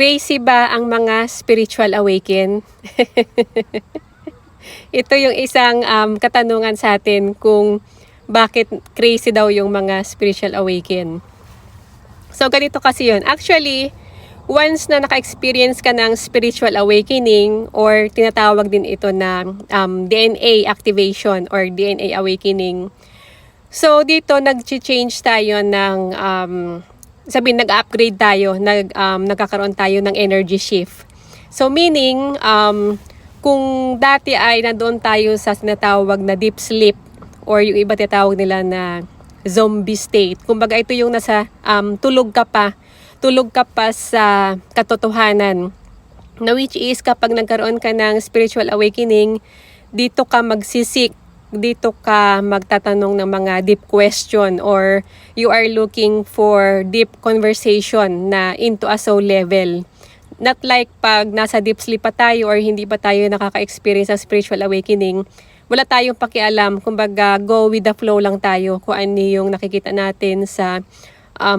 Crazy ba ang mga spiritual awaken? Ito yung isang katanungan sa atin kung bakit crazy daw yung mga spiritual awaken. So ganito kasi yun. Actually, once na naka-experience ka ng spiritual awakening or tinatawag din ito na DNA activation or DNA awakening. So dito nag-change tayo ng sabihin nag-upgrade tayo, nagkakaroon tayo ng energy shift. So meaning, kung dati ay nandoon tayo sa sinatawag na deep sleep or yung iba tinatawag nila na zombie state. Kumbaga ito yung nasa tulog ka pa sa katotohanan. Na which is kapag nagkaroon ka ng spiritual awakening, dito ka magsisik, dito ka magtatanong ng mga deep question or you are looking for deep conversation na into a soul level. Not like pag nasa deep sleep pa tayo or hindi pa tayo nakaka-experience ng spiritual awakening, wala tayong pakialam. Kumbaga, go with the flow lang tayo kung ano yung nakikita natin sa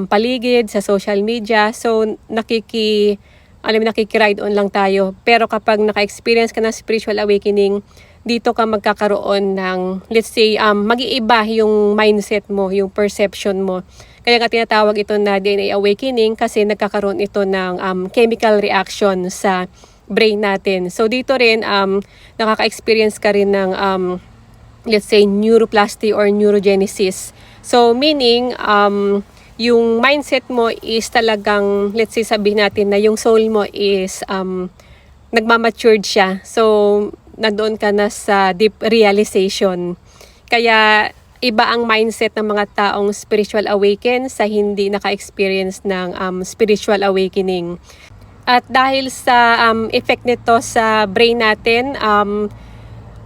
paligid, sa social media. So, nakiki-ride on lang tayo. Pero kapag naka-experience ka ng spiritual awakening, dito ka magkakaroon ng, let's say, mag-iiba yung mindset mo, yung perception mo. Kaya nga tinatawag ito na DNA awakening kasi nagkakaroon ito ng chemical reaction sa brain natin. So dito rin, nakaka-experience ka rin ng, let's say, neuroplasty or neurogenesis. So meaning, yung mindset mo is talagang, let's say, sabihin natin na yung soul mo is nagmamatured siya. So, nandoon ka na sa deep realization. Kaya, iba ang mindset ng mga taong spiritual awaken sa hindi naka-experience ng spiritual awakening. At dahil sa effect nito sa brain natin,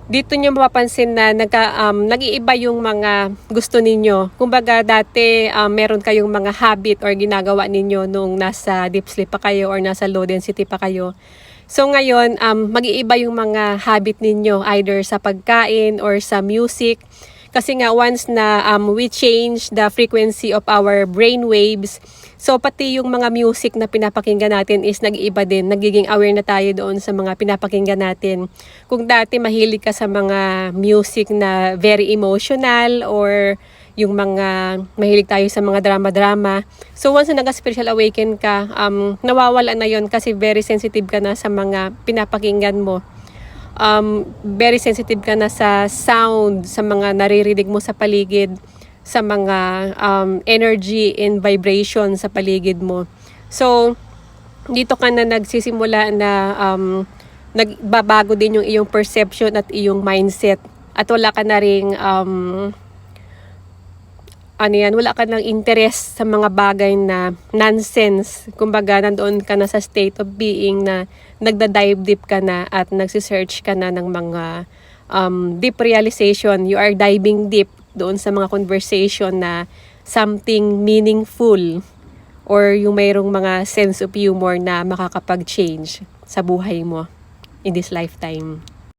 dito nyo mapapansin na nag-iiba yung mga gusto ninyo. Kumbaga dati meron kayong mga habit or ginagawa ninyo nung nasa deep sleep pa kayo or nasa low density pa kayo. So ngayon, mag-iiba yung mga habit ninyo either sa pagkain or sa music. Kasi nga once na we change the frequency of our brain waves, so pati yung mga music na pinapakinggan natin is nag-iiba din. Nagiging aware na tayo doon sa mga pinapakinggan natin. Kung dati mahilig ka sa mga music na very emotional or yung mga mahilig tayo sa mga drama-drama. So once na nag-spiritual awaken ka, nawawala na yon kasi very sensitive ka na sa mga pinapakinggan mo. Very sensitive ka na sa sound, sa mga naririnig mo sa paligid, sa mga energy and vibration sa paligid mo. So, dito ka na nagsisimula na nagbabago din yung iyong perception at iyong mindset. At wala ka na ring wala ka ng interest sa mga bagay na nonsense. Kumbaga, nandoon ka na sa state of being na nagda-dive deep ka na at nagsisearch ka na ng mga deep realization. You are diving deep doon sa mga conversation na something meaningful or yung mayroong mga sense of humor na makakapag-change sa buhay mo in this lifetime.